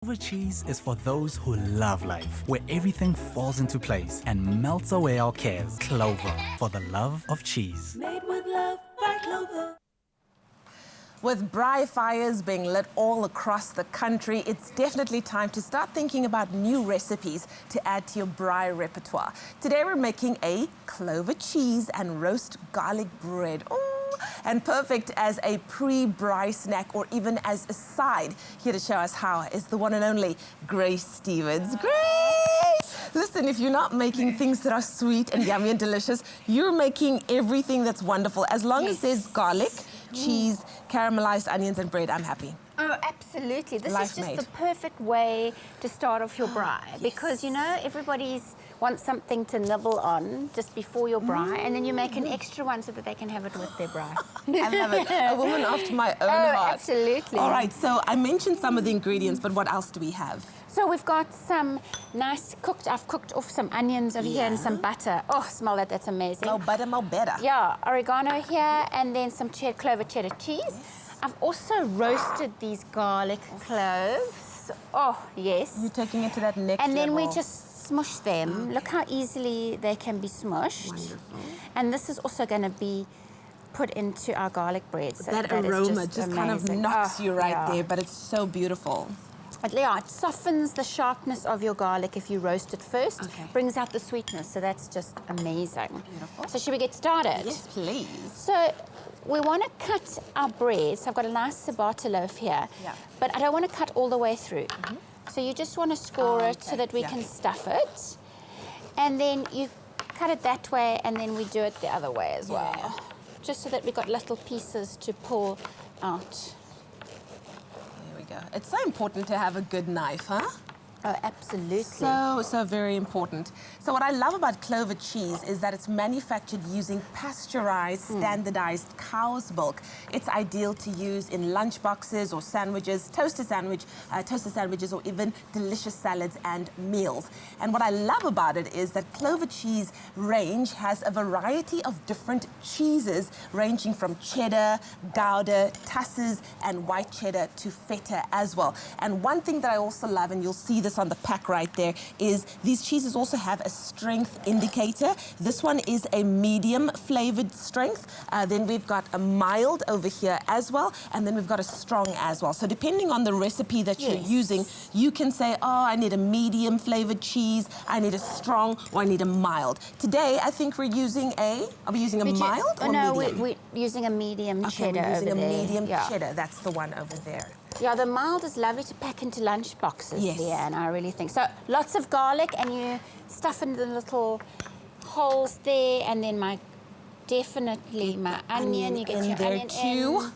Clover cheese is for those who love life, where everything falls into place and melts away our cares. Clover, for the love of cheese. Made with love by Clover. With braai fires being lit all across the country, it's definitely time to start thinking about new recipes to add to your braai repertoire. Today we're making a Clover cheese and roast garlic bread. Ooh, and perfect as a pre-braai snack or even as a side. Here to show us how is the one and only Grace Stevens. Grace! Listen, if you're not making things that are sweet and yummy and delicious, you're making everything that's wonderful. As long as there's garlic, cheese, caramelized onions and bread, I'm happy. Oh, absolutely. This Life is just made. the perfect way to start off your braai because, you know, everybody's wants something to nibble on just before your braai, and then you make an extra one so that they can have it with their braai. I love it. A woman after my own heart. Absolutely. All right, so I mentioned some of the ingredients, but what else do we have? So we've got some nice I've cooked off some onions over here and some butter. Oh, smell that, that's amazing. More butter, more better. Yeah, oregano here and then some Clover cheddar cheese. Yes. I've also roasted these garlic cloves. Oh, yes. You're taking it to that next And then level. we just smush them. Okay. Look how easily they can be smushed. Wonderful. And this is also going to be put into our garlic bread. So that is aroma just kind of amazing. knocks you right yeah. there, but it's so beautiful. Yeah, it softens the sharpness of your garlic if you roast it first. Okay. Brings out the sweetness, so that's just amazing. Beautiful. So should we get started? Yes, please. So we want to cut our bread. So I've got a nice ciabatta loaf here, Yeah. but I don't want to cut all the way through. So you just want to score it so okay, that we yeah. can stuff it. And then you cut it that way, and then we do it the other way as well. Yeah. Just so that we've got little pieces to pull out. There we go. It's so important to have a good knife, huh? Oh, absolutely. So very important. So what I love about Clover cheese is that it's manufactured using pasteurized, standardized cow's milk. It's ideal to use in lunch boxes or sandwiches, toaster sandwiches, or even delicious salads and meals. And what I love about it is that Clover cheese range has a variety of different cheeses, ranging from cheddar, gouda, tusses, and white cheddar to feta as well. And one thing that I also love, and you'll see this on the pack right there, is these cheeses also have a strength indicator. This one is a medium flavored strength. Then we've got a mild over here as well, and then we've got a strong as well. So depending on the recipe that you're using, you can say, oh, I need a medium flavored cheese, I need a strong, or I need a mild. Today, I think we're using are we using a mild or no, medium? we're using a medium Okay, cheddar we're using over a there. medium Yeah. cheddar. That's the one over there. Yeah, the mild is lovely to pack into lunch boxes, Yes. Leanne, I really think. So lots of garlic, and you stuff in the little holes there, and then my onion. You get in your there onion too. in.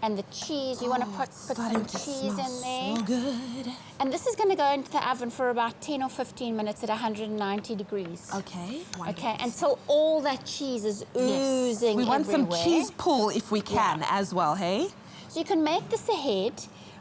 And the cheese, you want to put Starting some to cheese smell in there. so good. And this is going to go into the oven for about 10 or 15 minutes at 190 degrees. Okay. Okay, until all that cheese is oozing We want everywhere. some cheese pull if we can as well, hey? So you can make this ahead,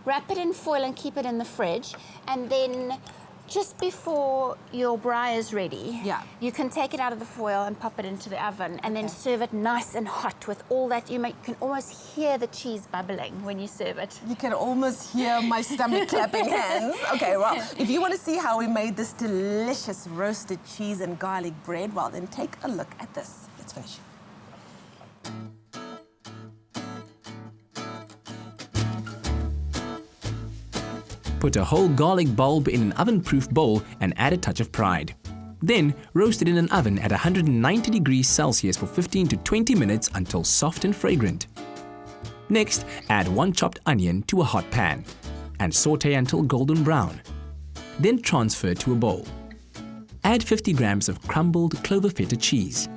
wrap it in foil and keep it in the fridge, and then just before your braai is ready, you can take it out of the foil and pop it into the oven, and then serve it nice and hot with all that. You can almost hear the cheese bubbling when you serve it. You can almost hear my stomach clapping hands. Okay, well, if you want to see how we made this delicious roasted cheese and garlic bread, well, then take a look at this. Let's finish. Put a whole garlic bulb in an oven-proof bowl and add a touch of pride. Then roast it in an oven at 190 degrees Celsius for 15 to 20 minutes until soft and fragrant. Next, add 1 chopped onion to a hot pan and saute until golden brown. Then transfer to a bowl. Add 50 grams of crumbled Clover feta cheese,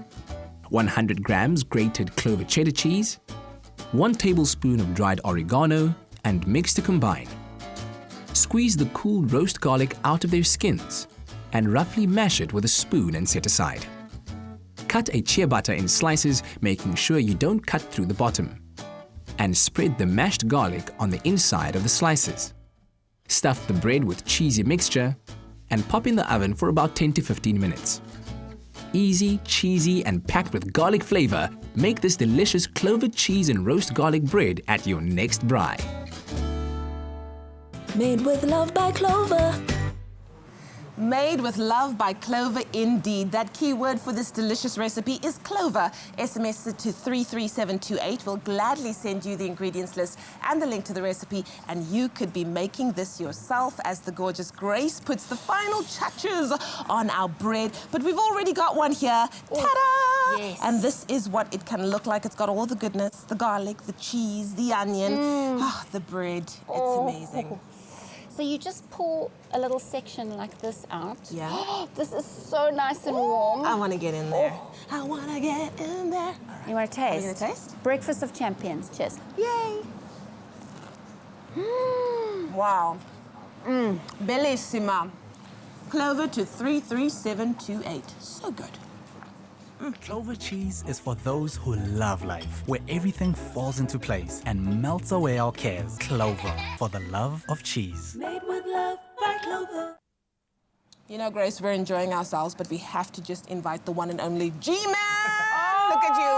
100 grams grated Clover cheddar cheese, 1 tablespoon of dried oregano, and mix to combine. Squeeze the cool roast garlic out of their skins and roughly mash it with a spoon and set aside. Cut a ciabatta in slices, making sure you don't cut through the bottom. And spread the mashed garlic on the inside of the slices. Stuff the bread with cheesy mixture and pop in the oven for about 10 to 15 minutes. Easy, cheesy, and packed with garlic flavor, make this delicious Clover cheese and roast garlic bread at your next braai. Made with love by Clover. Made with love by Clover, indeed. That key word for this delicious recipe is Clover. SMS it to 33728. We'll gladly send you the ingredients list and the link to the recipe, and you could be making this yourself as the gorgeous Grace puts the final touches on our bread. But we've already got one here. Ta-da! Yes. And this is what it can look like. It's got all the goodness, the garlic, the cheese, the onion, the bread. It's amazing. So you just pull a little section like this out. Yeah. This is so nice and warm. I want to get in there. I want to get in there. You want to taste? Are you going to taste? Breakfast of champions. Cheers. Yay. Wow. Bellissima. Clover to 33728. So good. Clover cheese is for those who love life, where everything falls into place and melts away our cares. Clover, for the love of cheese. Made with love by Clover. You know, Grace, we're enjoying ourselves, but we have to just invite the one and only G-Man! Look at you.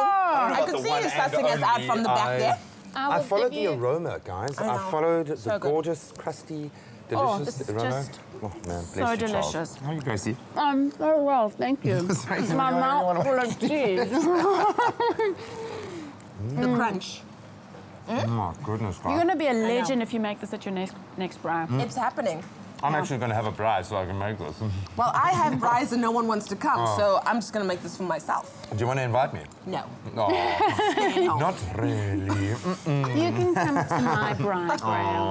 I could see you sussing us out from the back there. I followed the aroma, guys. I followed the good. gorgeous, crusty, delicious this is aroma. just Oh, man, bless so you, delicious. Charles. How are you, Gracie? Very well, thank you. My mouth full of cheese. The crunch. Oh, my goodness, guys. You're going to be a legend if you make this at your next braai. It's happening. I'm actually going to have a braai so I can make this. Well, I have brides and no one wants to come, so I'm just going to make this for myself. Do you want to invite me? No. No, Stay at home. not really. You can come to my braai, Graham.